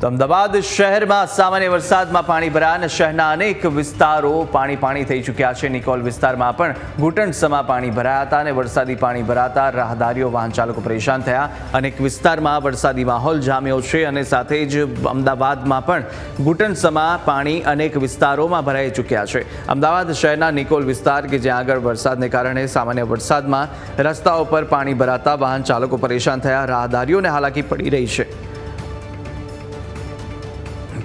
તો અમદાવાદ શહેરમાં સામાન્ય વરસાદમાં પાણી ભરાયા અને શહેરના અનેક વિસ્તારો પાણી થઈ ચૂક્યા છે। નિકોલ વિસ્તારમાં પણ ઘૂંટણસમાં પાણી ભરાયા હતા અને વરસાદી પાણી ભરાતા રાહદારીઓ વાહન ચાલકો પરેશાન થયા। અનેક વિસ્તારમાં વરસાદી માહોલ જામ્યો છે અને સાથે જ અમદાવાદમાં પણ ઘૂંટણસમાં પાણી અનેક વિસ્તારોમાં ભરાઈ ચૂક્યા છે। અમદાવાદ શહેરના નિકોલ વિસ્તાર કે જ્યાં આગળ વરસાદને કારણે સામાન્ય વરસાદમાં રસ્તાઓ પર પાણી ભરાતા વાહન ચાલકો પરેશાન થયા, રાહદારીઓને હાલાકી પડી રહી છે।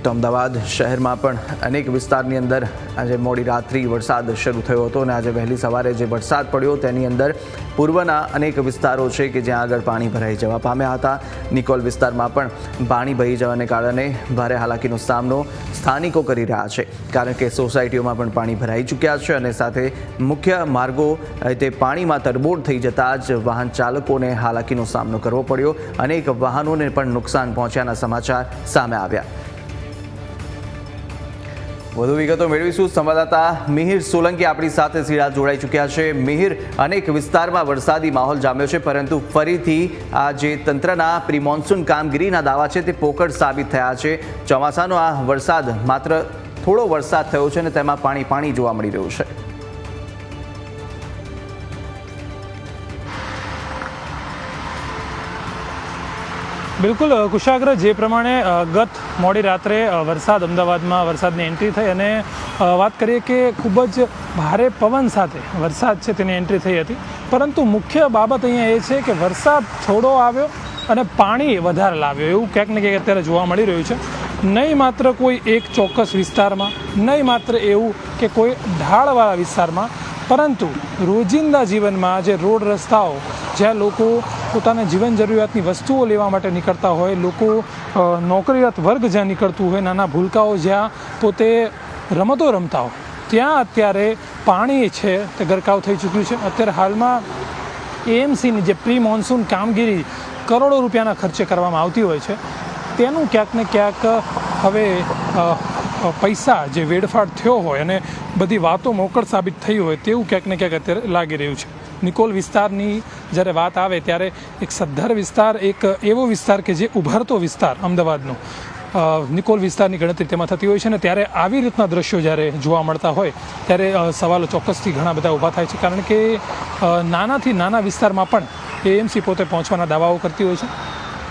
તો અમદાવાદ શહેરમાં પણ અનેક વિસ્તારની અંદર આજે મોડી રાત્રિ વરસાદ શરૂ થયો હતો અને આજે વહેલી સવારે જે વરસાદ પડ્યો તેની અંદર પૂર્વના અનેક વિસ્તારો છે કે જ્યાં આગળ પાણી ભરાઈ જવા પામ્યા હતા। નિકોલ વિસ્તારમાં પણ પાણી ભરી જવાને કારણે ભારે હાલાકીનો સામનો સ્થાનિકો કરી રહ્યા છે, કારણ કે સોસાયટીઓમાં પણ પાણી ભરાઈ ચૂક્યા છે અને સાથે મુખ્ય માર્ગો તે પાણીમાં તરબોળ થઈ જતાં જ વાહન ચાલકોને હાલાકીનો સામનો કરવો પડ્યો। અનેક વાહનોને પણ નુકસાન પહોંચ્યાના સમાચાર સામે આવ્યા। વધુ વિગતો મેળવીશું। સંવાદદાતા મિહિર સોલંકી આપણી સાથે સીધા જોડાઈ ચૂક્યા છે। મિહિર, અનેક વિસ્તારમાં વરસાદી માહોલ જામ્યો છે, પરંતુ ફરીથી આ જે તંત્રના પ્રી મોન્સૂન કામગીરીના દાવા છે તે પોકળ સાબિત થયા છે। ચોમાસાનો આ વરસાદ માત્ર થોડો વરસાદ થયો છે અને તેમાં પાણી જોવા મળી રહ્યું છે। બિલકુલ કુશાગ્ર, જે પ્રમાણે ગત મોડી રાત્રે અમદાવાદમાં વરસાદની એન્ટ્રી થઈ અને વાત કરીએ કે ખૂબ જ ભારે પવન સાથે વરસાદ છે તેની એન્ટ્રી થઈ હતી, પરંતુ મુખ્ય બાબત અહીંયા એ છે કે વરસાદ થોડો આવ્યો અને પાણી વધારે લાવ્યો, એવું ક્યાંક ને ક્યાંક અત્યારે જોવા મળી રહ્યું છે। નહીં માત્ર કોઈ એક ચોક્કસ વિસ્તારમાં, નહીં માત્ર એવું કે કોઈ ઢાળવાળા વિસ્તારમાં, પરંતુ રોજિંદા જીવનમાં જે રોડ રસ્તાઓ જ્યાં લોકો પોતાના જીવન જરૂરિયાતની વસ્તુઓ લેવા માટે નીકળતા હોય, લોકો નોકરીરત વર્ગ જ્યાં નીકળતું હોય, નાના ભૂલકાઓ જ્યાં પોતે રમતો રમતા હોય, ત્યાં અત્યારે પાણી છે તે ગરકાવ થઈ ચૂક્યું છે। અત્યારે હાલમાં એએમસીની જે પ્રી મોન્સૂન કામગીરી કરોડો રૂપિયાના ખર્ચે કરવામાં આવતી હોય છે, તેનું ક્યાંક ને ક્યાંક હવે પૈસા જે વેડફાટ થયો હોય અને બધી વાતો મોકળ સાબિત થઈ હોય તેવું ક્યાંક ને ક્યાંક અત્યારે લાગી રહ્યું છે। નિકોલ વિસ્તારની જ્યારે વાત આવે ત્યારે એક સદ્ધર વિસ્તાર, એક એવો વિસ્તાર કે જે ઉભરતો વિસ્તાર અમદાવાદનો નિકોલ વિસ્તારની ગણતરી તેમાં થતી હોય છે ને ત્યારે આવી રીતના દ્રશ્યો જ્યારે જોવા મળતા હોય ત્યારે સવાલો ચોક્કસથી ઘણા બધા ઊભા થાય છે, કારણ કે નાનાથી નાના વિસ્તારમાં પણ એએમસી પોતે પહોંચવાના દાવાઓ કરતી હોય છે।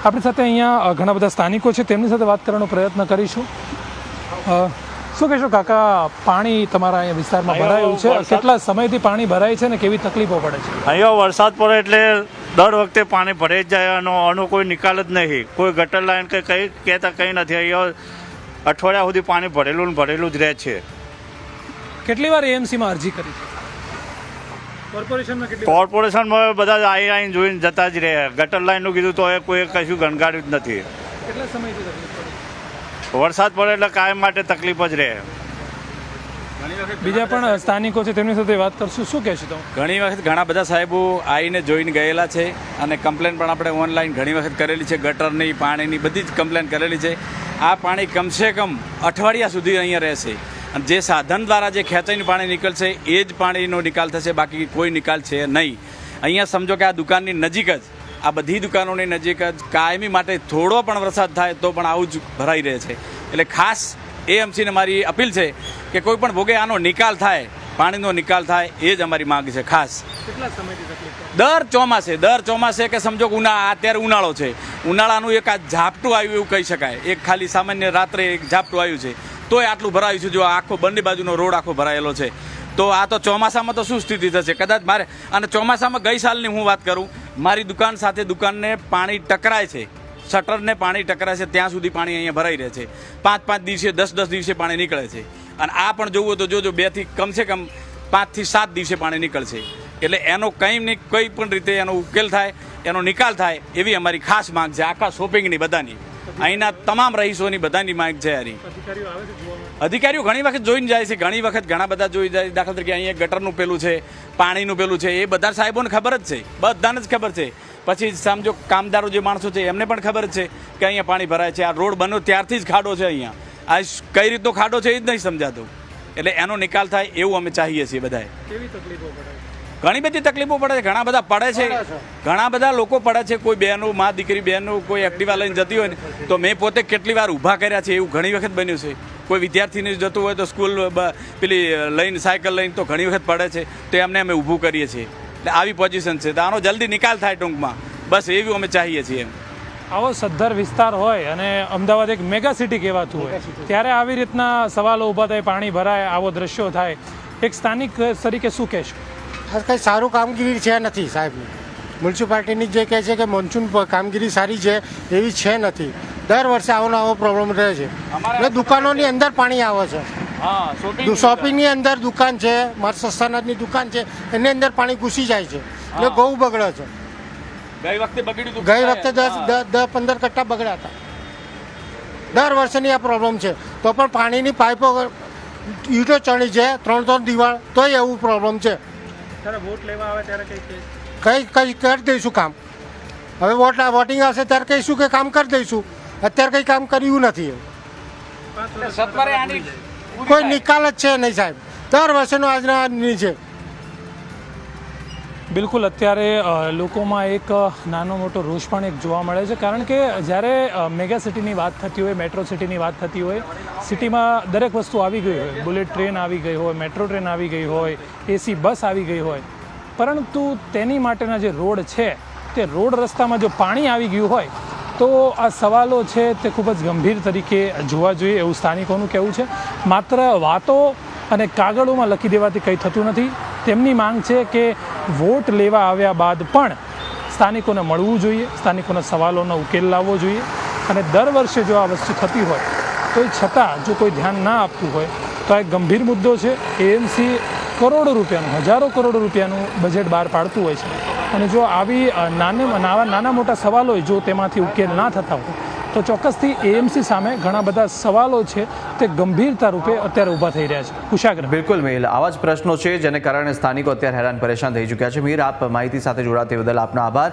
આપણી સાથે અહીંયા ઘણા બધા સ્થાનિકો છે, તેમની સાથે વાત કરવાનો પ્રયત્ન કરીશું। શું કહેશો કાકા, પાણી તમારા અહીંયા વિસ્તારમાં ભરાયું છે, કેટલા સમયથી પાણી ભરાય છે ને કેવી તકલીફો પડે છે? અહીંયા વરસાદ પડે એટલે દર વખતે પાણી ભરાઈ જ જાય, આનો કોઈ નિકાલ જ નહીં, કોઈ ગટર લાઈન કે કંઈ કહેતા કંઈ નથી। અહીંયા અઠવાડિયા સુધી પાણી ભરેલું જ રહે છે। કેટલી વાર એએમસીમાં અરજી કરી? કોર્પોરેશનમાં બધા આવીને જોઈને જતા જ રહે, ગટર લાઈનનું કીધું તો કોઈ કશું ગણગાડ્યું જ નથી। કેટલા સમયથી તકલીફ પડે? વરસાદ પડે એટલે કાયમ માટે તકલીફ જ રહે। બીજા પણ સ્થાનિકો છે, તેમની સાથે વાત કરશું। શું કહેશું તમે? ઘણી વખત ઘણા બધા સાહેબો આવીને જોઈને ગયેલા છે અને કમ્પ્લેન પણ આપણે ઓનલાઈન ઘણી વખત કરેલી છે, ગટરની, પાણીની બધી જ કમ્પ્લેન કરેલી છે। આ પાણી કમસે કમ અઠવાડિયા સુધી અહીંયા રહેશે અને જે સાધન દ્વારા જે ખેંચાઈને પાણી નીકળશે એ જ પાણીનો નિકાલ થશે, બાકી કોઈ નિકાલ છે નહીં। અહીંયા સમજો કે આ દુકાનની નજીક જ, આ બધી દુકાનોની નજીક જ કાયમી માટે થોડો પણ વરસાદ થાય તો પણ આવું જ ભરાઈ રહે છે। એટલે ખાસ એએમસીને મારી અપીલ છે કે કોઈ પણ ભોગે આનો નિકાલ થાય, પાણીનો નિકાલ થાય, એ જ અમારી માંગ છે ખાસ। કેટલા સમયથી તકલીફ? દર ચોમાસે કે સમજો કે અત્યારે ઉનાળો છે, ઉનાળાનું એક આ ઝાપટું આવ્યું એવું કહી શકાય, એક ખાલી સામાન્ય રાત્રે એક ઝાપટું આવ્યું છે તોય આટલું ભરાયું છે। જો આખો બંને બાજુનો રોડ આખો ભરાયેલો છે તો આ તો ચોમાસામાં તો શું સ્થિતિ થશે કદાચ મારે। અને ચોમાસામાં ગઈ સાલની હું વાત કરું, મારી દુકાન સાથે દુકાનને પાણી ટકરાય છે, શટરને પાણી ટકરાય છે, ત્યાં સુધી પાણી અહીંયા ભરાઈ રહે છે। 5-5 દિવસે 10-10 દિવસે પાણી નીકળે છે અને આ પણ જોવું તો જોજો 2 થી કમસે કમ 5 થી 7 દિવસે પાણી નીકળશે। એટલે એનો કંઈ પણ રીતે એનો ઉકેલ થાય, એનો નિકાલ થાય એવી અમારી ખાસ માંગ છે, આખા શોપિંગની બધાની, અહીંના તમામ રહીશોની બધાની માંગ છે। આની અધિકારીઓ ઘણી વખત જોઈને જાય છે, ઘણી વખત ઘણા બધા જોઈ જાય। દાખલા તરીકે અહીંયા ગટરનું પેલું છે, પાણીનું પેલું છે, એ બધા સાહેબોને ખબર જ છે, બધાને જ ખબર છે। પછી સમજો કામદારો જે માણસો છે એમને પણ ખબર જ છે કે અહીંયા પાણી ભરાય છે, આ રોડ બન્યો ત્યારથી જ ખાડો છે, અહીંયા આ કઈ રીતનો ખાડો છે એ જ નહીં સમજાતું। એટલે એનો નિકાલ થાય એવું અમે ચાહીએ છીએ બધાએ। કેવી તકલીફો પડે? ઘણી બધી તકલીફો પડે છે, ઘણા બધા પડે છે, ઘણા બધા લોકો પડે છે. કોઈ બહેનો માં દીકરી બહેનો કોઈ એક્ટિવા લઈને જતી હોય ને તો મેં પોતે કેટલી વાર ઊભા કર્યા છે, એવું ઘણી વખત બન્યું છે. કોઈ વિદ્યાર્થીને જતું હોય તો સ્કૂલ પેલી લઈને સાયકલ લઈને તો ઘણી વખત પડે છે, તો એમને અમે ઊભું કરીએ છીએ. એટલે આવી પોઝિશન છે, તો આનો જલ્દી નિકાલ થાય ટૂંકમાં, બસ એવી અમે ચાહીએ છીએ. આવો સદ્ધર વિસ્તાર હોય અને અમદાવાદ એક મેગા સિટી કહેવાતું હોય, ત્યારે આવી રીતના સવાલો ઊભા થાય, પાણી ભરાય, આવો દ્રશ્યો થાય, એક સ્થાનિક તરીકે શું કહેશો? કંઈ સારું કામગીરી છે નથી સાહેબની. મ્યુનિસિપાલિટીની જે કહે છે કે મોન્સૂન કામગીરી સારી છે એવી છે નથી. દર વર્ષે આવો પ્રોબ્લેમ રહે છે. એટલે દુકાનોની અંદર પાણી આવે છે, શોપિંગની અંદર દુકાન છે, મારા સસ્તાનાથની દુકાન છે, એની અંદર પાણી ઘૂસી જાય છે, એટલે બહુ બગડે છે. ગઈ વખતે બગડ્યું હતું, ગઈ વખતે 10-15 કટ્ટા બગડ્યા હતા. દર વર્ષની આ પ્રોબ્લેમ છે. તો પણ પાણીની પાઇપો ઈંટો ચણી છે, 3-3 દિવાળ, તોય એવું પ્રોબ્લેમ છે. વોટ લેવા આવે ત્યારે કઈ કરી દઈશું કામ. હવે વોટિંગ આવશે ત્યારે કહીશું કે કામ કરી દઈશું. અત્યારે કંઈ કામ કર્યું નથી. કોઈ નિકાલ જ છે નહીં સાહેબ. દર વર્ષેનો આજના છે. બિલકુલ, અત્યારે લોકોમાં એક નાનો મોટો રોષ પણ એક જોવા મળે છે, કારણ કે જ્યારે મેગા સિટીની વાત થતી હોય, મેટ્રો સિટીની વાત થતી હોય, સિટીમાં દરેક વસ્તુ આવી ગઈ હોય, બુલેટ ટ્રેન આવી ગઈ હોય, મેટ્રો ટ્રેન આવી ગઈ હોય, એસી બસ આવી ગઈ હોય, પરંતુ તેની માટેના જે રોડ છે તે રોડ રસ્તામાં જો પાણી આવી ગયું હોય તો આ સવાલો છે તે ખૂબ જ ગંભીર તરીકે જોવા જોઈએ એવું સ્થાનિકોનું કહેવું છે. માત્ર વાતો અને કાગળોમાં લખી દેવાથી કંઈ થતું નથી. તેમની માંગ છે કે વોટ લેવા આવ્યા બાદ પણ સ્થાનિકોને મળવું જોઈએ, સ્થાનિકોના સવાલોનો ઉકેલ લાવવો જોઈએ, અને દર વર્ષે જો આ વસ્તુ થતી હોય તો એ છતાં જો કોઈ ધ્યાન ના આપતું હોય તો આ એક ગંભીર મુદ્દો છે. એએમસી કરોડો રૂપિયાનું, હજારો કરોડો રૂપિયાનું બજેટ બહાર પાડતું હોય છે, અને જો આવી નાના મોટા સવાલો જો તેમાંથી ઉકેલ ના થતા હોય તો ચોક્કસથી એએમસી સામે ઘણા બધા સવાલો છે તે ગંભીરતા રૂપે અત્યારે ઊભા થઈ રહ્યા છે. કુશાગ્ર. બિલકુલ મિહિર, આવા જ પ્રશ્નો છે જેને કારણે સ્થાનિકો અત્યારે હેરાન પરેશાન થઈ ચૂક્યા છે. મિહિર, આપ માહિતી સાથે જોડાતી બદલ આપનો આભાર.